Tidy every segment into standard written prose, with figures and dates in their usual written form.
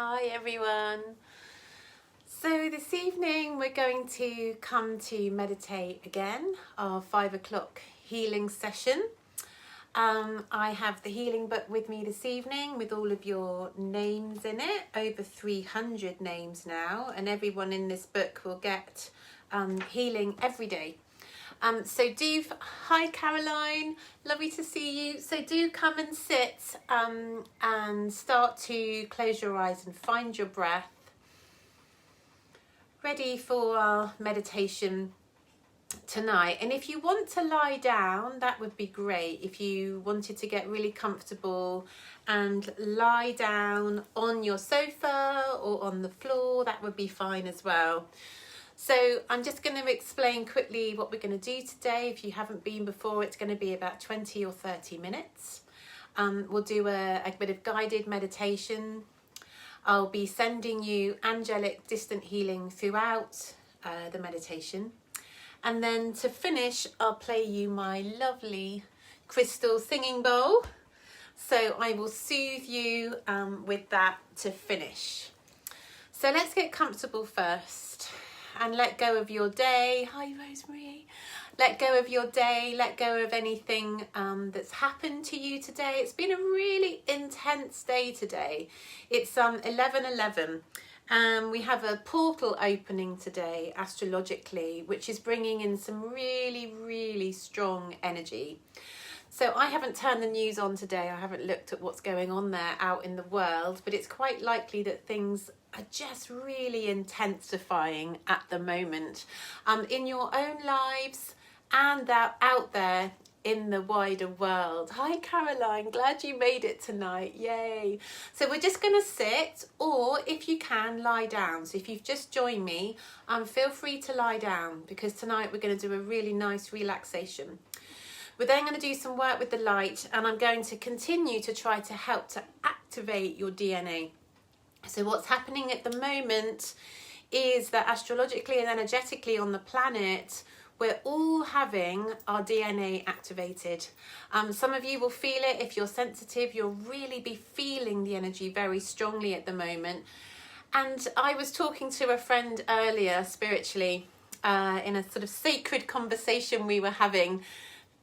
Hi everyone. So this evening we're going to come to meditate again, our 5 o'clock healing session. I have the healing book with me this evening with all of your names in it, over 300 names now, and everyone in this book will get healing every day. Hi Caroline, lovely to see you. So do come and sit and start to close your eyes and find your breath. Ready for our meditation tonight. And if you want to lie down, that would be great. If you wanted to get really comfortable and lie down on your sofa or on the floor, that would be fine as well. So I'm just going to explain quickly what we're going to do today. If you haven't been before, it's going to be about 20 or 30 minutes. We'll do a bit of guided meditation. I'll be sending you angelic distant healing throughout the meditation. And then to finish, I'll play you my lovely crystal singing bowl. So I will soothe you with that to finish. So let's get comfortable first. And let go of your day. Hi, Rosemary. Let go of your day. Let go of anything that's happened to you today. It's been a really intense day today. It's 11:11. We have a portal opening today, astrologically, which is bringing in some really, really strong energy. So I haven't turned the news on today. I haven't looked at what's going on there out in the world, but it's quite likely that things are just really intensifying at the moment in your own lives and out there in the wider world. Hi Caroline, glad you made it tonight, yay. So we're just going to sit, or if you can, lie down. So if you've just joined me, feel free to lie down, because tonight we're going to do a really nice relaxation. We're then going to do some work with the light, and I'm going to continue to try to help to activate your DNA. So what's happening at the moment is that astrologically and energetically on the planet, we're all having our DNA activated. Some of you will feel it. If you're sensitive, you'll really be feeling the energy very strongly at the moment. And I was talking to a friend earlier spiritually in a sort of sacred conversation we were having,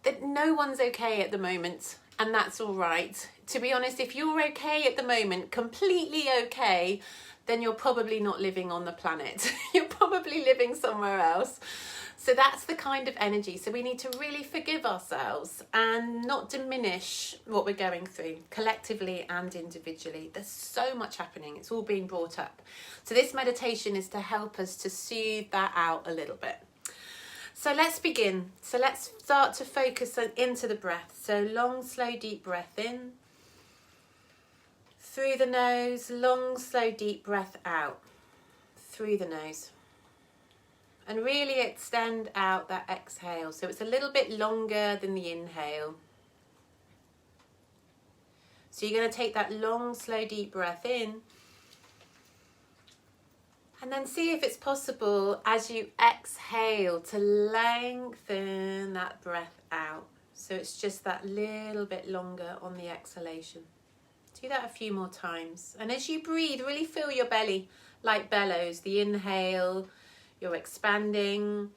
that no one's okay at the moment, and that's all right. To be honest, if you're okay at the moment, completely okay, then you're probably not living on the planet. You're probably living somewhere else. So that's the kind of energy. So we need to really forgive ourselves and not diminish what we're going through, collectively and individually. There's so much happening. It's all being brought up. So this meditation is to help us to soothe that out a little bit. So let's begin. So let's start to focus into the breath. So long, slow, deep breath in. Through the nose, long, slow, deep breath out. Through the nose. And really extend out that exhale. So it's a little bit longer than the inhale. So you're going to take that long, slow, deep breath in. And then see if it's possible as you exhale to lengthen that breath out. So it's just that little bit longer on the exhalation. Do that a few more times. And as you breathe, really feel your belly like bellows. The inhale, you're expanding.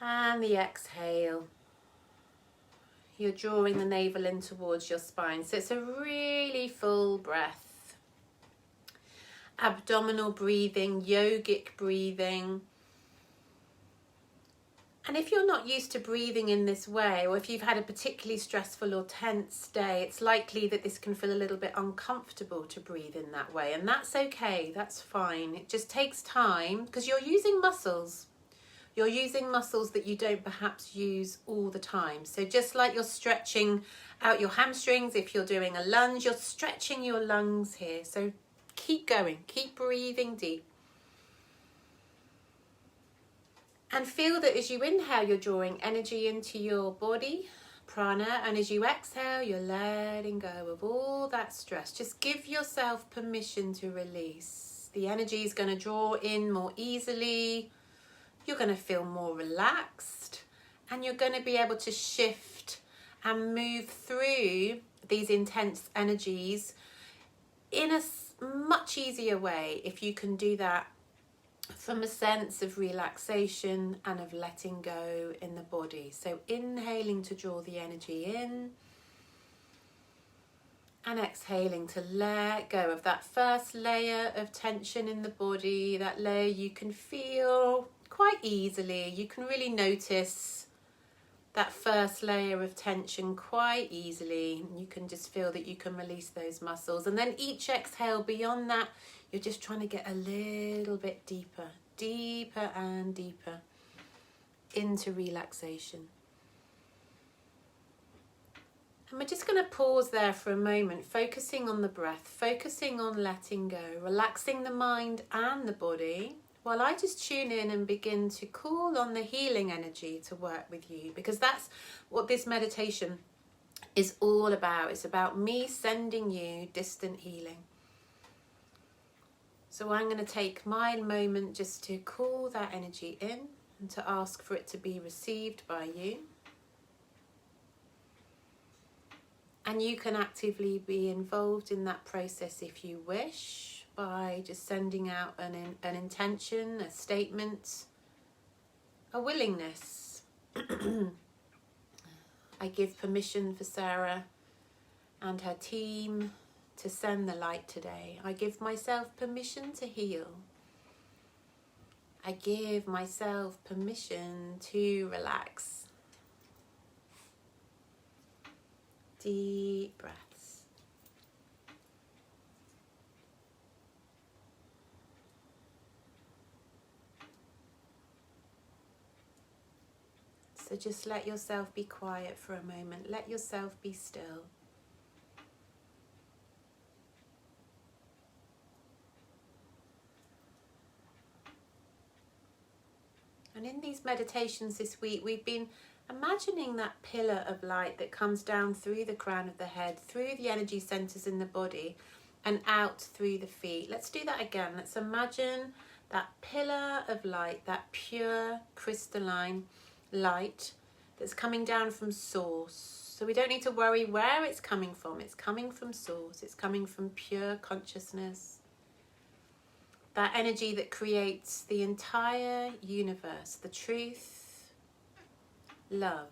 And the exhale, you're drawing the navel in towards your spine. So it's a really full breath. Abdominal breathing, yogic breathing. And if you're not used to breathing in this way, or if you've had a particularly stressful or tense day, it's likely that this can feel a little bit uncomfortable to breathe in that way. And that's okay, that's fine. It just takes time, because you're using muscles. You're using muscles that you don't perhaps use all the time. So just like you're stretching out your hamstrings, if you're doing a lunge, you're stretching your lungs here. So keep going, keep breathing deep. And feel that as you inhale, you're drawing energy into your body, prana, and as you exhale, you're letting go of all that stress. Just give yourself permission to release. The energy is going to draw in more easily. You're going to feel more relaxed, and you're going to be able to shift and move through these intense energies in a much easier way if you can do that from a sense of relaxation and of letting go in the body. So inhaling to draw the energy in, and exhaling to let go of that first layer of tension in the body, that layer you can feel quite easily. You can really notice that first layer of tension quite easily. You can just feel that you can release those muscles. And then each exhale beyond that, you're just trying to get a little bit deeper, deeper and deeper into relaxation. And we're just going to pause there for a moment, focusing on the breath, focusing on letting go, relaxing the mind and the body, while I just tune in and begin to call on the healing energy to work with you, because that's what this meditation is all about. It's about me sending you distant healing. So I'm going to take my moment just to call that energy in and to ask for it to be received by you. And you can actively be involved in that process if you wish, by just sending out an intention, a statement, a willingness. I give permission for Saira and her team to send the light today. I give myself permission to heal. I give myself permission to relax. Deep breaths. So just let yourself be quiet for a moment. Let yourself be still. And in these meditations this week, we've been imagining that pillar of light that comes down through the crown of the head, through the energy centers in the body, and out through the feet. Let's do that again. Let's imagine that pillar of light, that pure crystalline light that's coming down from source. So we don't need to worry where it's coming from. It's coming from source. It's coming from pure consciousness. That energy that creates the entire universe, the truth, love.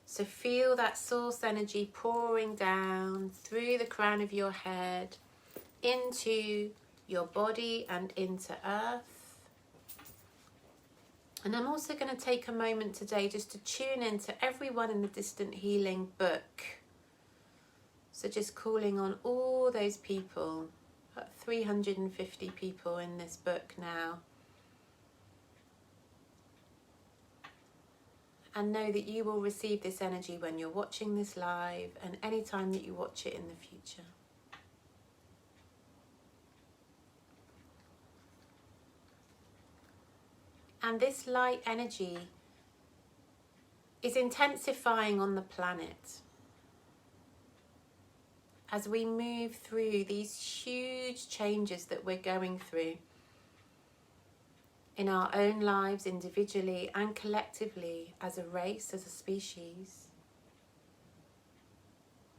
So feel that source energy pouring down through the crown of your head into your body and into earth. And I'm also going to take a moment today just to tune into everyone in the Distant Healing book. So just calling on all those people, about 350 people in this book now. And know that you will receive this energy when you're watching this live and any time that you watch it in the future. And this light energy is intensifying on the planet as we move through these huge changes that we're going through in our own lives, individually and collectively, as a race, as a species.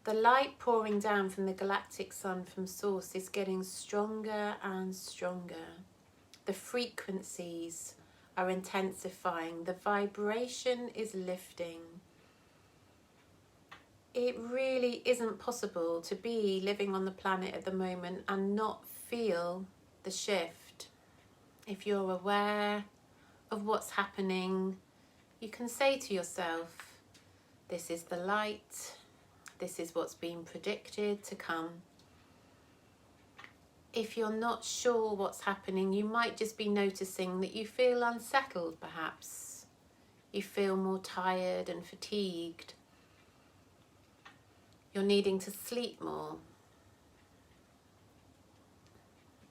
The light pouring down from the galactic sun from source is getting stronger and stronger. The frequencies are intensifying. The vibration is lifting. It really isn't possible to be living on the planet at the moment and not feel the shift. If you're aware of what's happening, you can say to yourself, this is the light, this is what's been predicted to come. If you're not sure what's happening, you might just be noticing that you feel unsettled perhaps. You feel more tired and fatigued. You're needing to sleep more.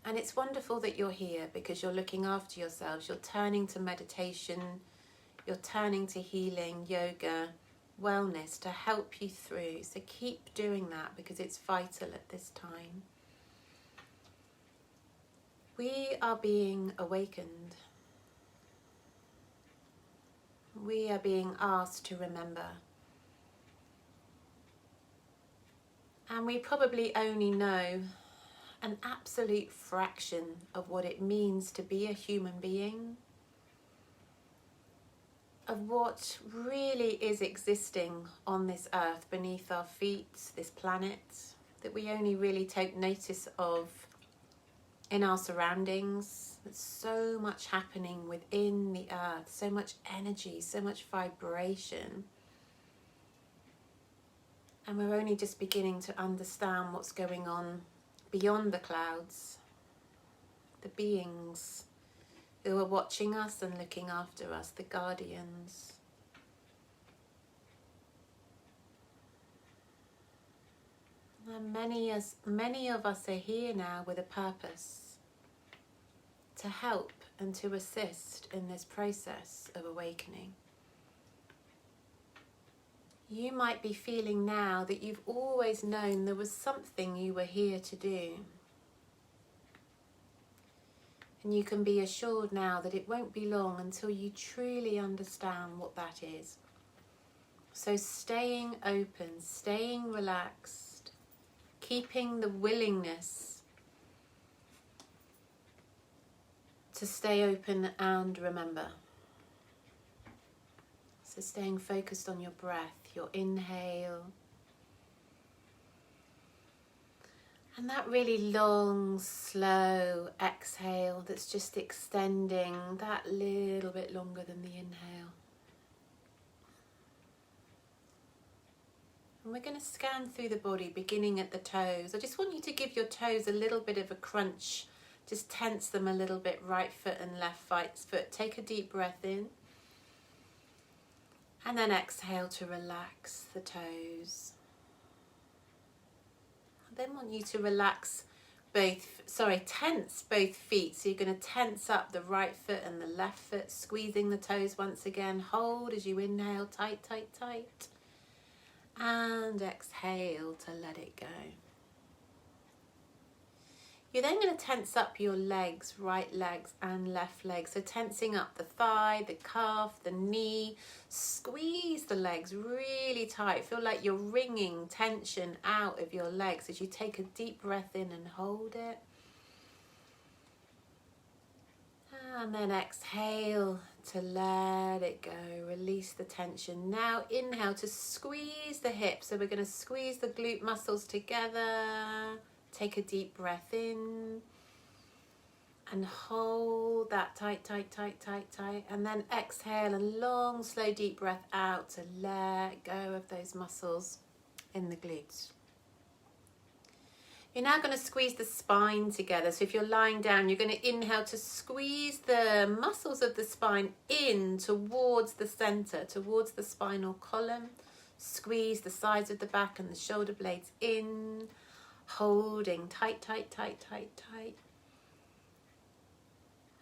And it's wonderful that you're here because you're looking after yourselves. You're turning to meditation. You're turning to healing, yoga, wellness to help you through. So keep doing that because it's vital at this time. We are being awakened. We are being asked to remember. And we probably only know an absolute fraction of what it means to be a human being, of what really is existing on this earth beneath our feet, this planet, that we only really take notice of in our surroundings. There's so much happening within the earth, so much energy, so much vibration. And we're only just beginning to understand what's going on beyond the clouds, the beings who are watching us and looking after us, the guardians. And many of us are here now with a purpose to help and to assist in this process of awakening. You might be feeling now that you've always known there was something you were here to do. And you can be assured now that it won't be long until you truly understand what that is. So staying open, staying relaxed, keeping the willingness to stay open and remember. So staying focused on your breath, your inhale, and that really long, slow exhale that's just extending that little bit longer than the inhale. And we're going to scan through the body, beginning at the toes. I just want you to give your toes a little bit of a crunch. Just tense them a little bit, right foot and left foot. Take a deep breath in. And then exhale to relax the toes. I then want you to tense both feet. So you're going to tense up the right foot and the left foot, squeezing the toes once again. Hold as you inhale, tight, tight, tight. And exhale to let it go. You're then going to tense up your legs, right legs and left leg. So tensing up the thigh, the calf, the knee. Squeeze the legs really tight. Feel like you're wringing tension out of your legs as you take a deep breath in and hold it. And then exhale to let it go. Release the tension. Now inhale to squeeze the hips. So we're going to squeeze the glute muscles together. Take a deep breath in and hold that tight, tight, tight, tight, tight. And then exhale a long, slow, deep breath out to let go of those muscles in the glutes. You're now going to squeeze the spine together. So if you're lying down, you're going to inhale to squeeze the muscles of the spine in towards the center, towards the spinal column. Squeeze the sides of the back and the shoulder blades in. Holding tight, tight, tight, tight, tight.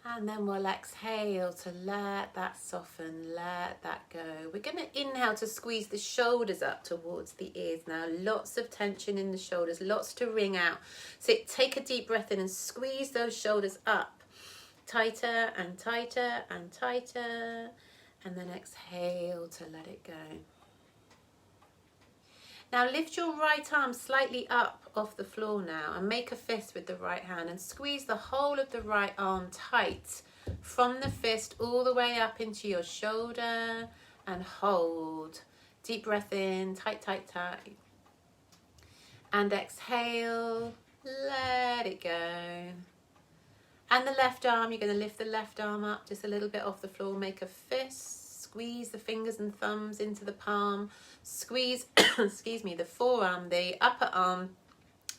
And then we'll exhale to let that soften, let that go. We're going to inhale to squeeze the shoulders up towards the ears now. Lots of tension in the shoulders, lots to wring out. So take a deep breath in and squeeze those shoulders up. Tighter and tighter and tighter. And then exhale to let it go. Now lift your right arm slightly up off the floor now and make a fist with the right hand and squeeze the whole of the right arm tight from the fist all the way up into your shoulder and hold. Deep breath in, tight, tight, tight. And exhale, let it go. And the left arm, you're going to lift the left arm up just a little bit off the floor, make a fist. Squeeze the fingers and thumbs into the palm. Squeeze, the forearm, the upper arm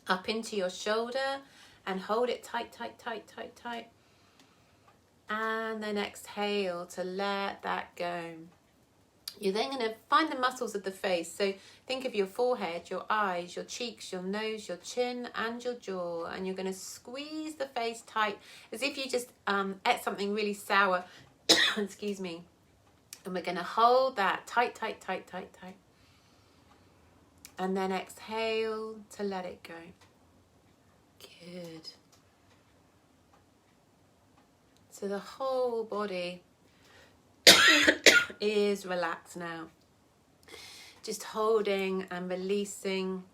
up into your shoulder and hold it tight, tight, tight, tight, tight. And then exhale to let that go. You're then going to find the muscles of the face. So think of your forehead, your eyes, your cheeks, your nose, your chin and your jaw. And you're going to squeeze the face tight as if you just ate something really sour. Excuse me. And we're going to hold that tight, tight, tight, tight, tight. And then exhale to let it go. Good. So the whole body is relaxed now. Just holding and releasing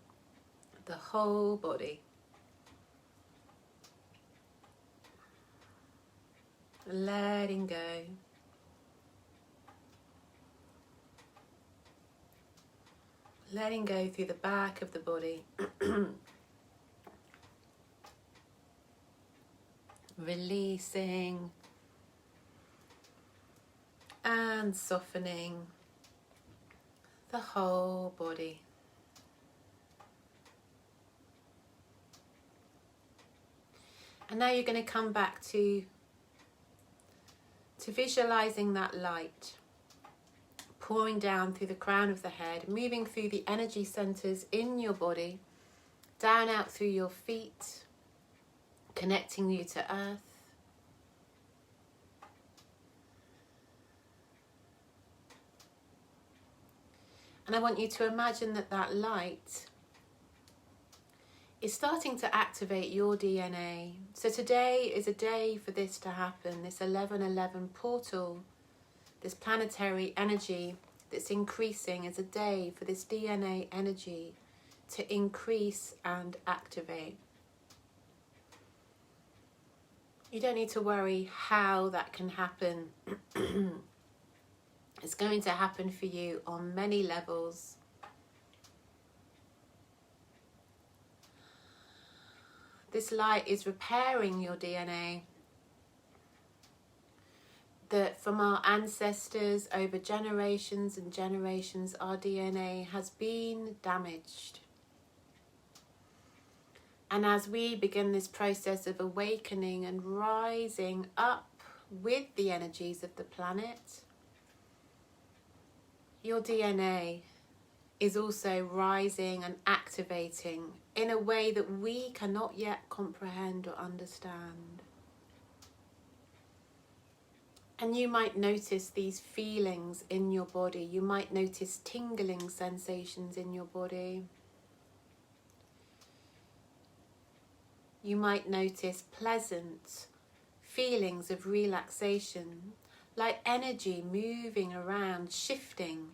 the whole body. Letting go. Letting go through the back of the body. Releasing and softening the whole body. And now you're going to come back to visualizing that light pouring down through the crown of the head, moving through the energy centers in your body, down out through your feet, connecting you to earth. And I want you to imagine that that light is starting to activate your DNA. So today is a day for this to happen, this 1111 portal, this planetary energy that's increasing is a day for this DNA energy to increase and activate. You don't need to worry how that can happen. It's going to happen for you on many levels. This light is repairing your DNA. That from our ancestors over generations and generations, our DNA has been damaged. And as we begin this process of awakening and rising up with the energies of the planet, your DNA is also rising and activating in a way that we cannot yet comprehend or understand. And you might notice these feelings in your body. You might notice tingling sensations in your body. You might notice pleasant feelings of relaxation, like energy moving around, shifting.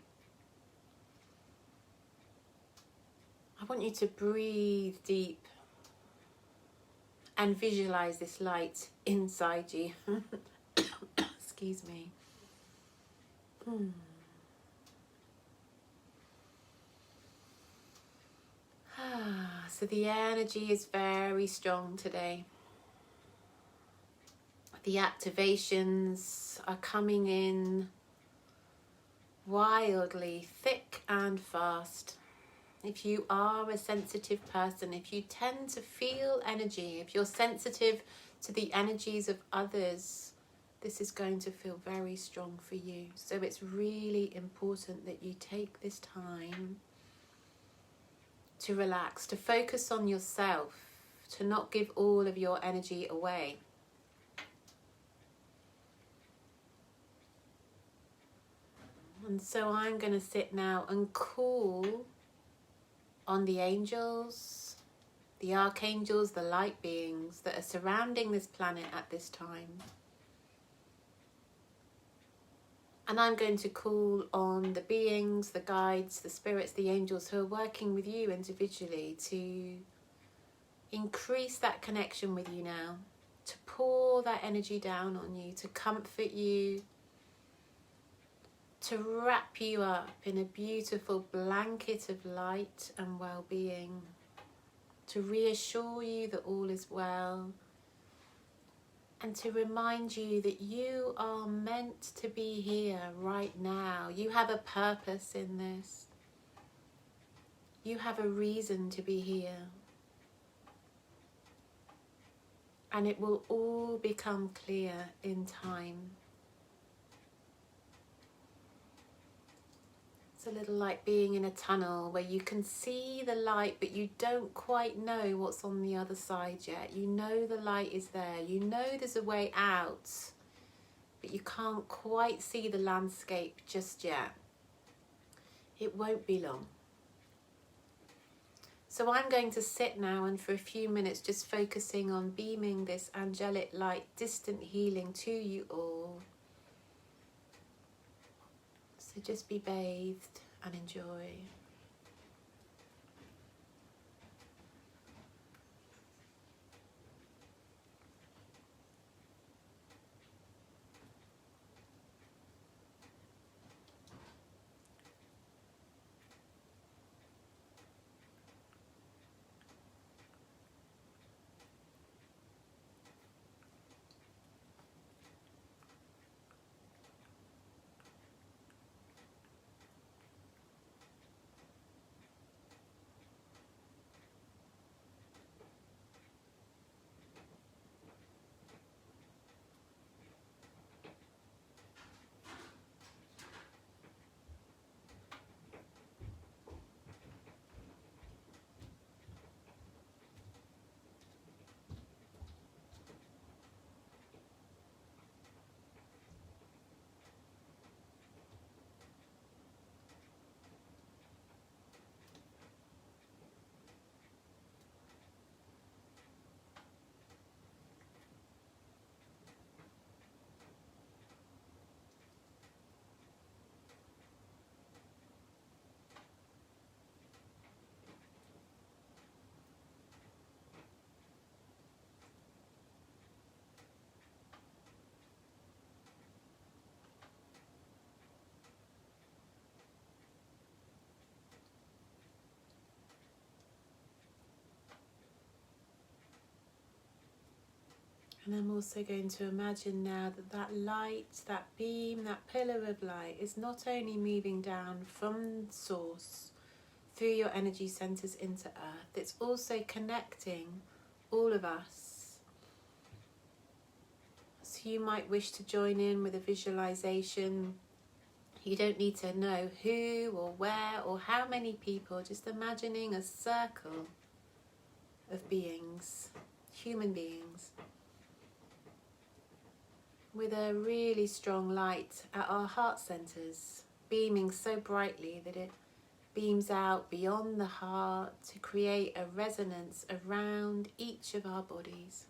I want you to breathe deep and visualize this light inside you. Excuse me. So the energy is very strong today. The activations are coming in wildly, thick and fast. If you are a sensitive person, if you tend to feel energy, if you're sensitive to the energies of others, this is going to feel very strong for you. So it's really important that you take this time to relax, to focus on yourself, to not give all of your energy away. And so I'm going to sit now and call on the angels, the archangels, the light beings that are surrounding this planet at this time. And I'm going to call on the beings, the guides, the spirits, the angels who are working with you individually to increase that connection with you now, to pour that energy down on you, to comfort you, to wrap you up in a beautiful blanket of light and well-being, to reassure you that all is well, and to remind you that you are meant to be here right now. You have a purpose in this. You have a reason to be here. And it will all become clear in time. It's a little like being in a tunnel where you can see the light, but you don't quite know what's on the other side yet. You know the light is there. You know there's a way out, but you can't quite see the landscape just yet. It won't be long. So I'm going to sit now and for a few minutes just focusing on beaming this angelic light, distant healing to you all. So just be bathed and enjoy. And I'm also going to imagine now that that light, that beam, that pillar of light is not only moving down from source through your energy centers into earth, it's also connecting all of us. So you might wish to join in with a visualization. You don't need to know who or where or how many people, just imagining a circle of beings, human beings, with a really strong light at our heart centers, beaming so brightly that it beams out beyond the heart to create a resonance around each of our bodies.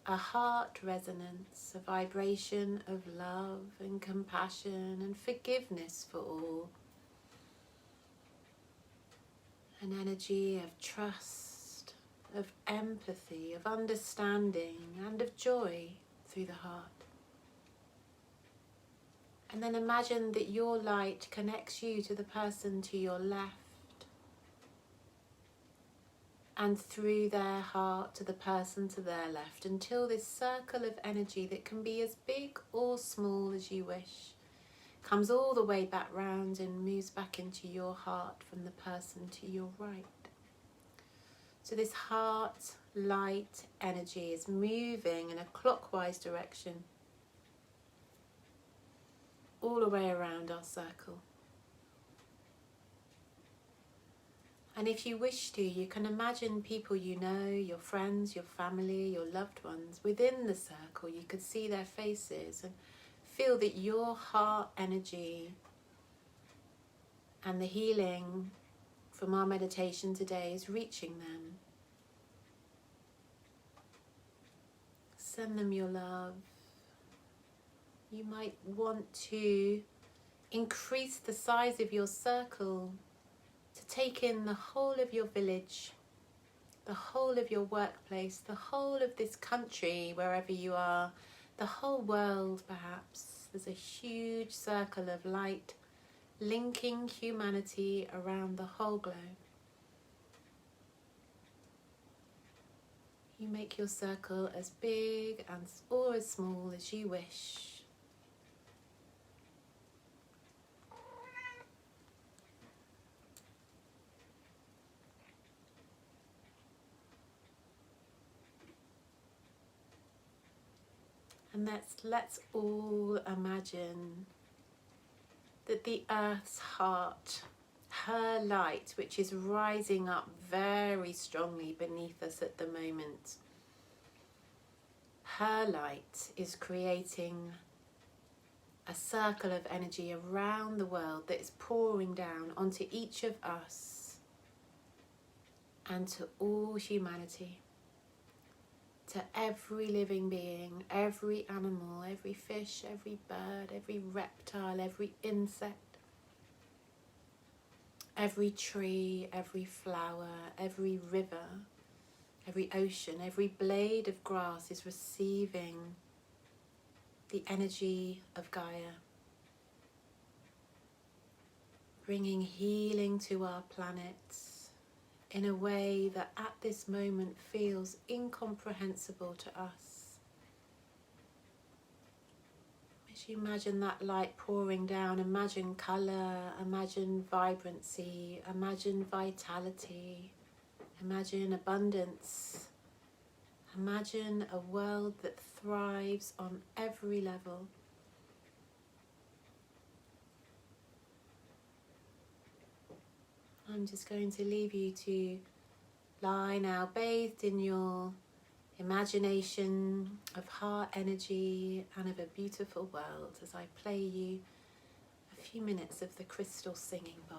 A heart resonance, a vibration of love and compassion and forgiveness for all. An energy of trust, of empathy, of understanding and of joy through the heart. And then imagine that your light connects you to the person to your left, and through their heart to the person to their left, until this circle of energy that can be as big or small as you wish comes all the way back round and moves back into your heart from the person to your right. So this heart light energy is moving in a clockwise direction all the way around our circle. And if you wish to, you can imagine people you know, your friends, your family, your loved ones within the circle. You could see their faces and feel that your heart energy and the healing from our meditation today is reaching them. Send them your love. You might want to increase the size of your circle to take in the whole of your village, the whole of your workplace, the whole of this country, wherever you are, the whole world perhaps. There's a huge circle of light linking humanity around the whole globe. You make your circle as big and or as small as you wish. And let's all imagine that the Earth's heart, her light, which is rising up very strongly beneath us at the moment, her light is creating a circle of energy around the world that is pouring down onto each of us and to all humanity. To every living being, every animal, every fish, every bird, every reptile, every insect, every tree, every flower, every river, every ocean, every blade of grass is receiving the energy of Gaia, bringing healing to our planet in a way that at this moment feels incomprehensible to us. As you imagine that light pouring down, imagine colour, imagine vibrancy, imagine vitality, imagine abundance, imagine a world that thrives on every level. I'm just going to leave you to lie now bathed in your imagination of heart energy and of a beautiful world as I play you a few minutes of the crystal singing bowl.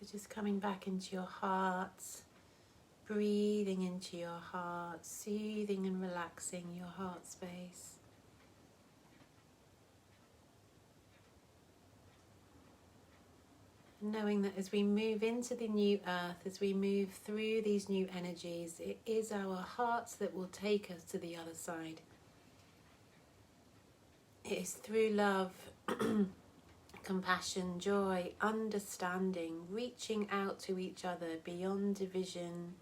So just coming back into your heart, breathing into your heart, soothing and relaxing your heart space. Knowing that as we move into the new earth, as we move through these new energies, it is our hearts that will take us to the other side. It is through love, compassion, joy, understanding, reaching out to each other beyond division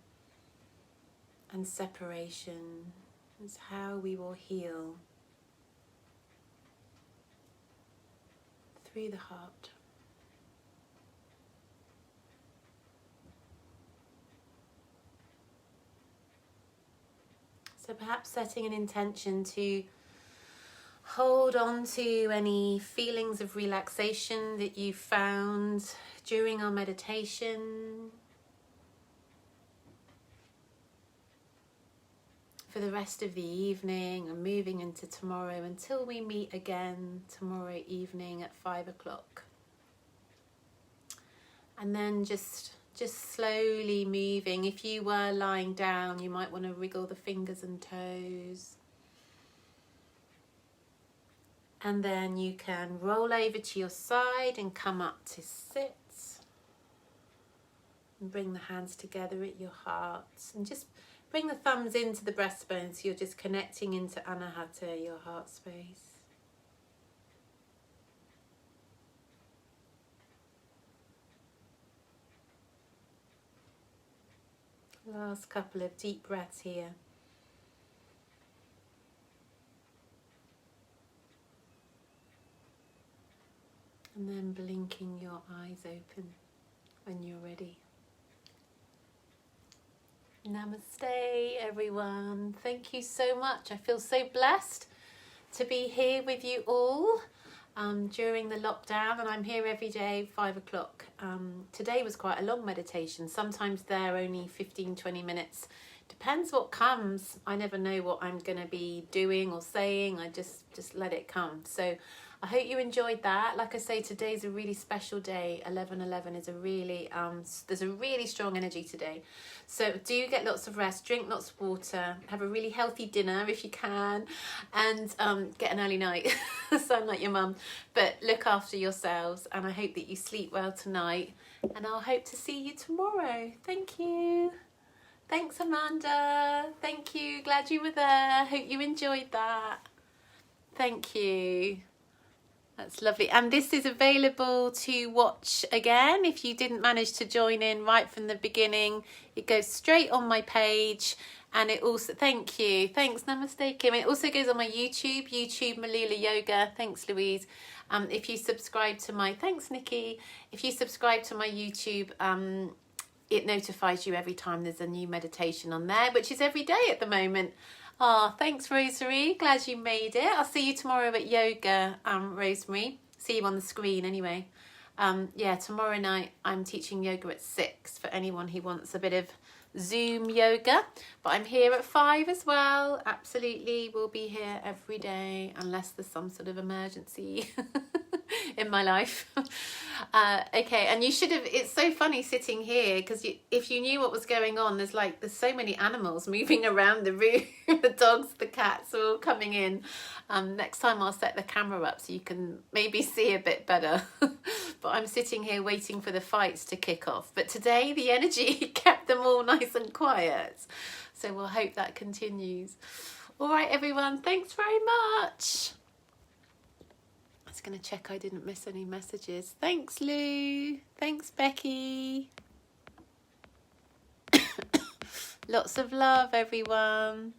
and separation. It's how we will heal, through the heart. So perhaps setting an intention to hold on to any feelings of relaxation that you found during our meditation for the rest of the evening and moving into tomorrow until we meet again tomorrow evening at 5 o'clock. And then just slowly moving. If you were lying down, you might want to wriggle the fingers and toes. And then you can roll over to your side and come up to sit. And bring the hands together at your heart. And just bring the thumbs into the breastbone so you're just connecting into Anahata, your heart space. Last couple of deep breaths here. And then blinking your eyes open when you're ready. Namaste, everyone. Thank you so much. I feel so blessed to be here with you all during the lockdown, and I'm here every day 5 o'clock. Today was quite a long meditation. Sometimes they're only 15-20 minutes. Depends what comes. I never know what I'm going to be doing or saying. I just let it come. So I hope you enjoyed that. Like I say, today's a really special day. 11/11 is a really, there's a really strong energy today. So do get lots of rest, drink lots of water, have a really healthy dinner if you can, and get an early night. Sound like your mum. But look after yourselves, and I hope that you sleep well tonight. And I'll hope to see you tomorrow. Thank you. Thanks, Amanda. Thank you. Glad you were there. Hope you enjoyed that. Thank you. That's lovely. And this is available to watch again if you didn't manage to join in right from the beginning. It goes straight on my page, and it also, thank you. Thanks, Namaste, Kim. It also goes on my YouTube Malula Yoga. Thanks, Louise. If you subscribe to my, thanks, Nikki. If you subscribe to my YouTube, it notifies you every time there's a new meditation on there, which is every day at the moment. Oh, thanks, Rosemary. Glad you made it. I'll see you tomorrow at yoga, Rosemary. See you on the screen anyway. Yeah, tomorrow night I'm teaching yoga at 6 for anyone who wants a bit of Zoom yoga. But I'm here at 5 as well. Absolutely, we'll be here every day unless there's some sort of emergency in my life. Okay, and you should have, it's so funny sitting here because if you knew what was going on, there's so many animals moving around the room. The dogs, the cats are all coming in. Next time I'll set the camera up so you can maybe see a bit better. But I'm sitting here waiting for the fights to kick off. But today the energy kept them all nice and quiet. So we'll hope that continues. All right, everyone, thanks very much. I was going to check I didn't miss any messages. Thanks, Lou. Thanks, Becky. Lots of love, everyone.